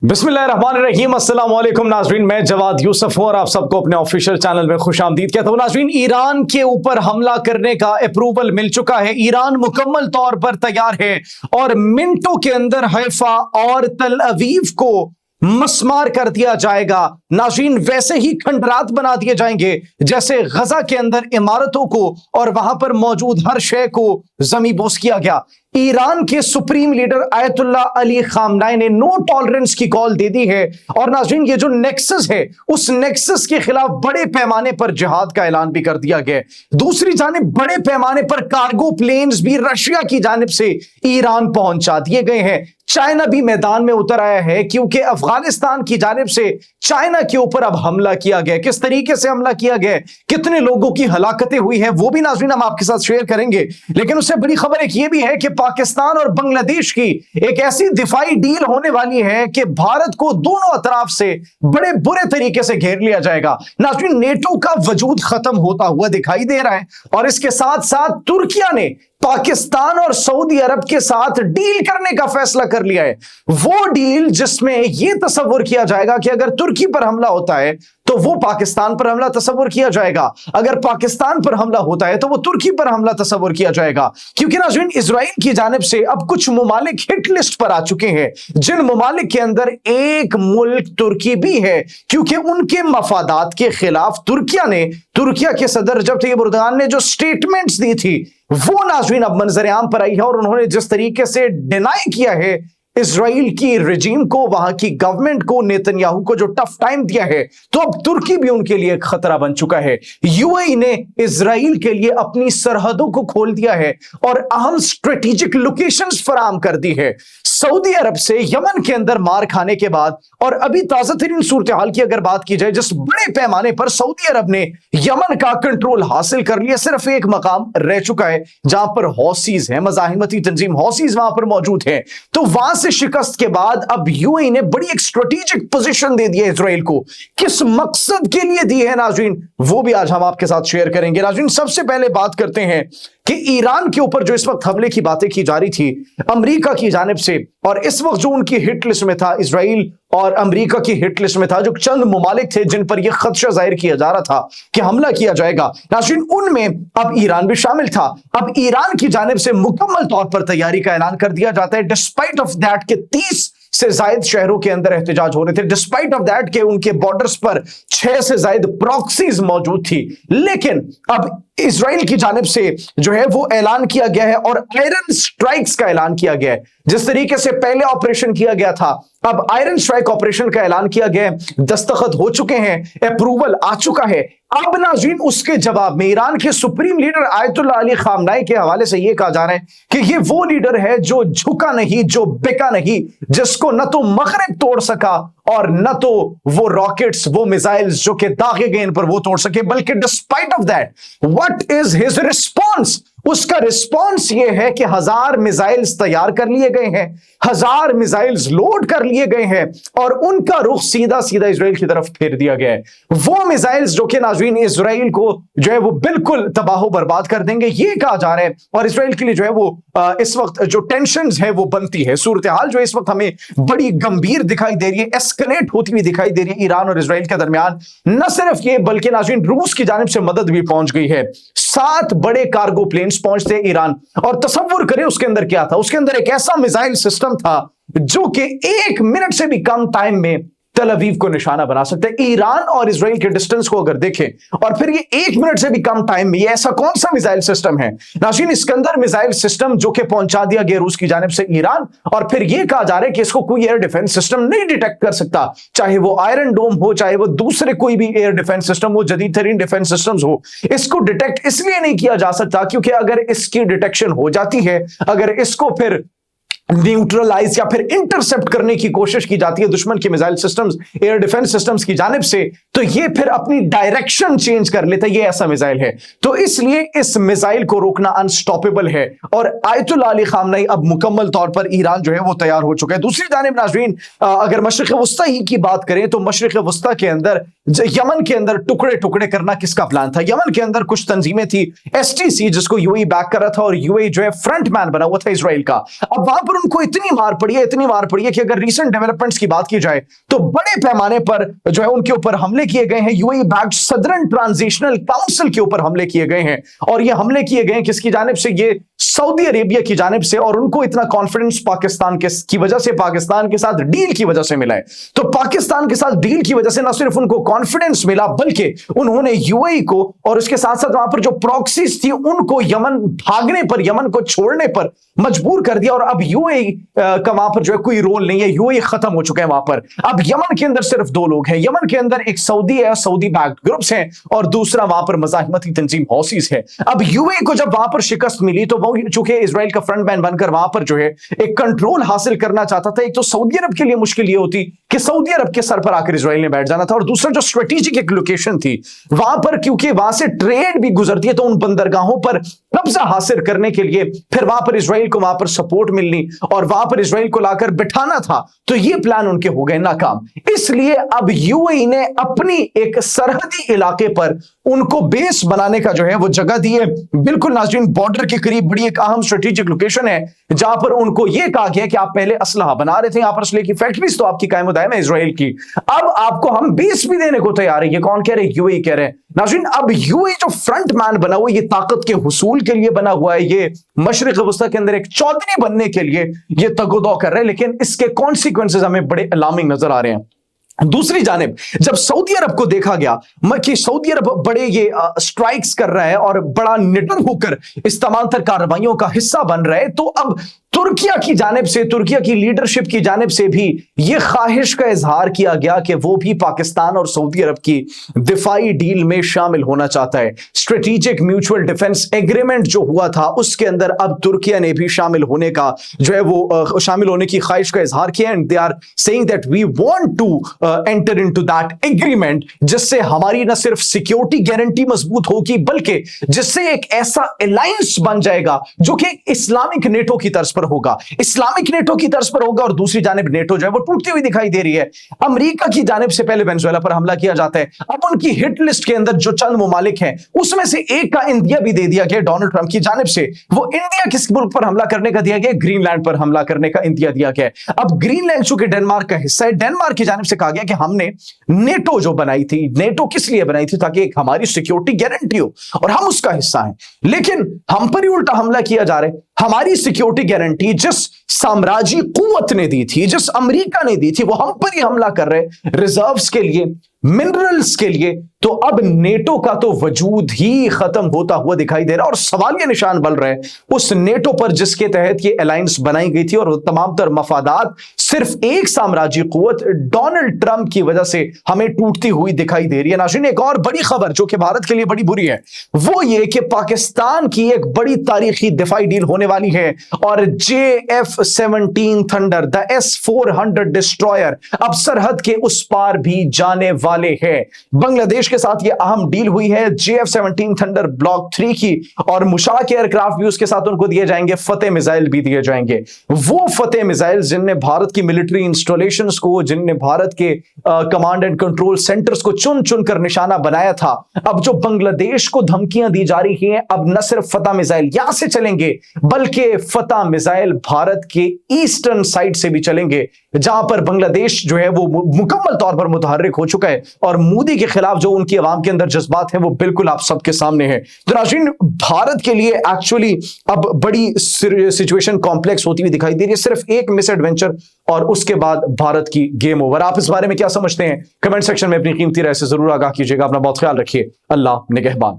बिस्मिल्लाहिर्रहमानिर्रहीम, अस्सलाम वालेकुम नाज़रीन। मैं जवाद यूसुफ हूं और आप सबको अपने ऑफिशियल चैनल में खुशामदीद कहता हूं। नाज़रीन, ईरान के ऊपर हमला करने का अप्रूवल मिल चुका है। ईरान मुकम्मल तौर पर तैयार है और मिनटों के अंदर हैफा और तल अवीव को मस्मार कर दिया जाएगा। नाज़रीन, वैसे ही खंडरात बना दिए जाएंगे जैसे गजा के अंदर इमारतों को और वहां पर मौजूद हर शय को ज़मीबोस किया गया। ईरान के सुप्रीम लीडर आयतुल्लाह अली खामनाई ने नो टॉलरेंस की कॉल दे दी है। और नाज़रीन, ये जो नेक्सस है उस नेक्सस के खिलाफ बड़े पैमाने पर जिहाद का ऐलान भी कर दिया गया। दूसरी जानिब बड़े पैमाने पर कार्गो प्लेन्स भी रशिया की जानिब से ईरान पहुंचा दिए गए हैं। चाइना भी मैदान में उतर आया है क्योंकि अफगानिस्तान की जानिब से चाइना के ऊपर अब हमला किया गया। किस तरीके से हमला किया गया, कितने लोगों की हलाकतें हुई है, वो भी नाज़रीन हम आपके साथ शेयर करेंगे। लेकिन उससे बड़ी खबर एक ये भी है कि पाकिस्तान और बांग्लादेश की एक ऐसी दिफाई डील होने वाली है कि भारत को दोनों अतराफ से बड़े बुरे तरीके से घेर लिया जाएगा। नाज़रीन, नेटो का वजूद खत्म होता हुआ दिखाई दे रहा है और इसके साथ साथ तुर्किया ने पाकिस्तान और सऊदी अरब के साथ डील करने का फैसला कर लिया है। वो डील जिसमें यह तस्वुर किया जाएगा कि अगर तुर्की पर हमला होता है तो वो पाकिस्तान पर हमला तस्वुर किया जाएगा, अगर पाकिस्तान पर हमला होता है तो वो तुर्की पर हमला तस्वुर किया जाएगा। क्योंकि नाज़रीन, इजराइल की जानिब से अब कुछ मुमालिक हिट लिस्ट पर आ चुके हैं, जिन मुमालिक के अंदर एक मुल्क तुर्की भी है, क्योंकि उनके मफादात के खिलाफ तुर्किया के सदर रजब तैयब एर्दोगान ने जो स्टेटमेंट्स दी थी वो नाज़रीन अब मंजर आम पर आई है। और उन्होंने जिस तरीके से डिनाई किया है इजराइल की रजीम को, वहां की गवर्नमेंट को, नेतन्याहू को जो टफ टाइम दिया है, तो अब तुर्की भी उनके लिए एक खतरा बन चुका है। यूएई ने इजराइल के लिए अपनी सरहदों को खोल दिया है और अहम स्ट्रेटेजिक लोकेशंस फराहम कर दी है। सऊदी अरब से यमन के अंदर मार खाने के बाद और अभी ताजा तरीन सूरत हाल की अगर बात की जाए, जिस बड़े पैमाने पर सऊदी अरब ने यमन का कंट्रोल हासिल कर लिया, सिर्फ एक मकाम रह चुका है जहां पर हौसीज है, मज़ाहिमती तंजीम हौसीज वहां पर मौजूद है। तो वहां से शिकस्त के बाद अब यूएई ने बड़ी एक स्ट्रेटेजिक पोजीशन दे दी है इजराइल को। किस मकसद के लिए दी है नाज़रीन, वो भी आज हम आपके साथ शेयर करेंगे। नाज़रीन, सबसे पहले बात करते हैं कि ईरान के ऊपर जो इस वक्त हमले की बातें की जा रही थी अमेरिका की जानिब से, और इस वक्त जो उनकी हिट लिस्ट में था, इजराइल और अमेरिका की हिट लिस्ट में था जो चंद मुमालिक थे जिन पर यह खदशा जाहिर किया जा रहा था कि हमला किया जाएगा, नाज़रीन उनमें अब ईरान भी शामिल था। अब ईरान की जानिब से मुकम्मल तौर पर तैयारी का ऐलान कर दिया जाता है, डिस्पाइट ऑफ दैट के 30 से जायद शहरों के अंदर एहतजाज हो रहे थे, डिस्पाइट ऑफ दैट के उनके बॉर्डर्स पर 6 से जायद प्रॉक्सीज मौजूद थी। लेकिन अब इजराइल की जानिब से जो है वो ऐलान किया गया है और आयरन स्ट्राइक्स का ऐलान किया गया है। जिस तरीके से पहले ऑपरेशन किया गया था, अब आयरन स्ट्राइक ऑपरेशन का ऐलान किया गया है, दस्तखत हो चुके हैं, अप्रूवल आ चुका है। अब नाज़रीन, उसके जवाब में ईरान के सुप्रीम लीडर आयतुल्लाह अली खामनाई के हवाले से यह कहा जा रहा है कि ये वो लीडर है जो झुका नहीं, जो बिका नहीं, जिसको न तो मगरिब तोड़ सका और न तो वो रॉकेट्स, वो मिसाइल्स जो कि दागे गए इन पर वो तोड़ सके, बल्कि despite of that what is his response, उसका रिस्पॉन्स ये है कि 1000 मिसाइल्स तैयार कर लिए गए हैं, 1000 मिसाइल्स लोड कर लिए गए हैं और उनका रुख सीधा सीधा इजराइल की तरफ फेर दिया गया है। वो मिसाइल्स जो कि नाज़रीन इजराइल को जो है वो बिल्कुल तबाह बर्बाद कर देंगे, ये कहा जा रहा है। और इजराइल के लिए जो है वो इस वक्त जो टेंशंस है वो बनती है, सूरत हाल जो इस वक्त हमें बड़ी गंभीर दिखाई दे रही है, एस्केलेट होती हुई दिखाई दे रही है ईरान और इजराइल के दरमियान। न सिर्फ ये बल्कि नाज़रीन रूस की जानिब से मदद भी पहुंच गई है। 7 बड़े कार्गो प्लेन्स पहुंचते ईरान, और तसव्वुर करें उसके अंदर क्या था। उसके अंदर एक ऐसा मिसाइल सिस्टम था जो कि 1 मिनट से भी कम टाइम में तल अवीव को निशाना बना सकते हैं। ईरान और इजराइल के डिस्टेंस को अगर देखें और फिर ये 1 मिनट से भी कम टाइम में, ये ऐसा कौन सा मिसाइल सिस्टम है नाज़रीन, इस्कंदर मिसाइल सिस्टम, जो कि पहुंचा दिया गया रूस की जानिब से ईरान। और फिर ये कहा जा रहा है कि इसको कोई एयर डिफेंस सिस्टम नहीं डिटेक्ट कर सकता, चाहे वो आयरन डोम हो, चाहे वो दूसरे कोई भी एयर डिफेंस सिस्टम हो, जदीद तरीन डिफेंस सिस्टम्स हो, इसको डिटेक्ट इसलिए नहीं किया जा सकता क्योंकि अगर इसकी डिटेक्शन हो जाती है, अगर इसको फिर न्यूट्रलाइज या फिर इंटरसेप्ट करने की कोशिश की जाती है दुश्मन के missile systems, air defence systems की जानिब से, तो ये फिर अपनी डायरेक्शन चेंज कर लेता है। ये ऐसा मिसाइल है, तो इसलिए इस मिसाइल को रोकना अनस्टॉपेबल है। और आयतुल्लाह अली खामनाई अब मुकम्मल तौर पर ईरान जो है वो तैयार हो चुका है। दूसरी जानिब नाज़रीन, अगर मशरिक़ वस्ता ही की बात करें तो मशरिक़ वस्ता के अंदर, यमन के अंदर टुकड़े टुकड़े करना किसका प्लान था? यमन के अंदर कुछ तंजीमें थी, एसटीसी जिसको यूएई बैक कर रहा था और यूएई जो है फ्रंट मैन बना हुआ था इजराइल का। अब वहां पर उनको इतनी मार पड़ी है कि अगर रीसेंट डेवलपमेंट्स की बात की जाए तो बड़े पैमाने पर जो है उनके ऊपर हमले किए गए हैं। UAE backed southern transitional council के ऊपर हमले किए गए हैं, और ये हमले किए गए हैं किसकी जानिब से? ये सऊदी अरेबिया की जानिब से। और उनको इतना कॉन्फिडेंस पाकिस्तान की वजह से, पाकिस्तान के साथ डील की वजह से मिला है। तो पाकिस्तान के साथ डील की वजह से ना सिर्फ उनको कॉन्फिडेंस मिला, बल्कि उन्होंने यूएई को और उसके साथ साथ वहां पर जो प्रॉक्सीज थी उनको यमन भागने पर, यमन को छोड़ने पर मजबूर कर दिया। और अब यूएई का वहां पर जो है कोई रोल नहीं है, यूएई खत्म हो चुका है वहां पर। अब यमन के अंदर सिर्फ दो लोग हैं। यमन के अंदर एक सऊदी है, सऊदी बैक्ड ग्रुप्स हैं, और दूसरा वहां पर मज़ाहिमती तंजीम हौसीज है। अब यूएई को जब वहां पर शिकस्त मिली तो वो चूंकि इजराइल का फ्रंटमैन बनकर वहां पर जो है एक कंट्रोल हासिल करना चाहता था। एक तो सऊदी अरब के लिए मुश्किल ये होती कि सऊदी अरब के सर पर आकर इजराइल ने बैठ जाना था, और दूसरा जो स्ट्रेटेजिक एक लोकेशन थी वहां पर, क्योंकि वहां से ट्रेड भी गुजरती है, तो उन बंदरगाहों पर कब्जा हासिल करने के लिए फिर वहां पर इजराइल को वहां पर सपोर्ट मिलनी और वहां पर इजराइल को लाकर बिठाना था। तो ये प्लान उनके हो गए नाकाम। इसलिए अब यूएई ने अपनी एक सरहदी इलाके पर उनको बेस बनाने का जो है वो जगह दी है। बिल्कुल नाज़रीन, बॉर्डर के करीब बड़ी एक अहम स्ट्रेटेजिक लोकेशन है जहां पर उनको यह कहा गया कि आप पहले असलहा बना रहे थे, यहां पर असलहे की फैक्ट्रीज तो आपकी कायम दायम है इजराइल की, अब आपको हम बेस भी देने को तैयार है। ये कौन कह रहे हैं? यूएई कह रहे हैं। नाज़रीन, अब यूएई जो फ्रंट मैन बना हुआ, ये ताकत के हुसूल के लिए बना हुआ है, ये मशरिक वस्ता के अंदर एक चौधरी बनने के लिए ये तगोदौ कर रहे हैं, लेकिन इसके कॉन्सिक्वेंसेज हमें बड़े अलार्मिंग नजर आ रहे हैं। दूसरी जानिब जब सऊदी अरब को देखा गया कि सऊदी अरब बड़े ये स्ट्राइक्स कर रहा है और बड़ा निडर होकर इस तमाम तर कार्रवाइयों का हिस्सा बन रहा है, तो अब तुर्किया की जानिब से, तुर्किया की लीडरशिप की जानिब से भी ये ख्वाहिश का इजहार किया गया कि वो भी पाकिस्तान और सऊदी अरब की दिफाई डील में शामिल होना चाहता है। स्ट्रेटेजिक म्यूचुअल डिफेंस एग्रीमेंट जो हुआ था उसके अंदर अब तुर्किया ने भी शामिल होने का जो है वो शामिल होने की ख्वाहिश का इजहार किया, and they are saying that we want to enter into that agreement, जिससे हमारी न सिर्फ सिक्योरिटी गारंटी मजबूत होगी बल्कि जिससे एक ऐसा अलायंस बन जाएगा जो कि इस्लामिक नेटो की तर्ज पर होगा, इस्लामिक नेटो की तर्ज पर होगा। और दूसरी जानिब नेटो जो है वो टूटती हुई दिखाई दे रही है। अमेरिका की जानिब से पहले वेनेजुएला पर हमला किया जाता है, अब उनकी हिट लिस्ट के अंदर जो चंद मुमालिक हैं उसमें से एक का इंडिया भी दे दिया गया डोनाल्ड ट्रंप की जानिब से। वो इंडिया किस मुल्क पर हमला करने का दिया गया? ग्रीनलैंड पर हमला करने का इंडिया दिया गया। अब ग्रीनलैंड चूंकि डेनमार्क का हिस्सा है, डेनमार्क की जानिब से कहा गया कि हमने नेटो जो बनाई थी, नेटो किस लिए बनाई थी? ताकि एक हमारी सिक्योरिटी गारंटी हो और हम उसका हिस्सा हैं। लेकिन हम पर ही उल्टा हमला किया जा रहा है। हमारी सिक्योरिटी गारंटी जिस साम्राज्य कुव्वत ने दी थी, जिस अमेरिका ने दी थी, वो हम पर ही हमला कर रहे रिजर्व्स के लिए, मिनरल्स के लिए। तो अब नेटो का तो वजूद ही खत्म होता हुआ दिखाई दे रहा है और सवाल ये निशान बन रहा है उस नेटो पर जिसके तहत ये अलायंस बनाई गई थी और तमाम तर मफादात सिर्फ एक साम्राज्य कुव्वत डोनाल्ड ट्रंप की वजह से हमें टूटती हुई दिखाई दे रही है। नाज़रीन, एक और बड़ी खबर जो कि भारत के लिए बड़ी बुरी है वो ये कि पाकिस्तान की एक बड़ी तारीखी दिफाई डील होने वाली है और JF-17 thunder, the S-400 destroyer अब सरहद के उस पार भी जाने वाले हैं। बांग्लादेश के साथ ये अहम डील हुई है JF-17 थंडर ब्लॉक 3 की, और मुशाक एयरक्राफ्ट भी उसके साथ उनको दिए जाएंगे, फतेह मिसाइल भी दिए जाएंगे। वो फतेह मिसाइल जिनने भारत की मिलिट्री इंस्टॉलेशंस को, जिनने भारत के कमांड एंड कंट्रोल सेंटर्स को चुन चुन कर निशाना बनाया था, अब जो बांग्लादेश को धमकियां दी जा रही हैं, अब न सिर्फ फतेह मिसाइल यहां से चलेंगे बल्कि फतेह मिसाइल भारत के ईस्टर्न साइड से भी चलेंगे, जहां पर बांग्लादेश जो है वो मुकम्मल तौर पर मुतहर्रिक हो चुका है और मोदी के खिलाफ जो उनकी आवाम के अंदर जज्बात है वो बिल्कुल आप सबके सामने है। तो नाज़रीन, भारत के लिए एक्चुअली अब बड़ी सिचुएशन कॉम्प्लेक्स होती हुई दिखाई दे रही है। सिर्फ एक मिस एडवेंचर और उसके बाद भारत की गेम ओवर। आप इस बारे में क्या समझते हैं? कमेंट सेक्शन में अपनी कीमती राय से जरूर आगाह कीजिएगा। अपना बहुत ख्याल रखिए। अल्लाह निगहबान।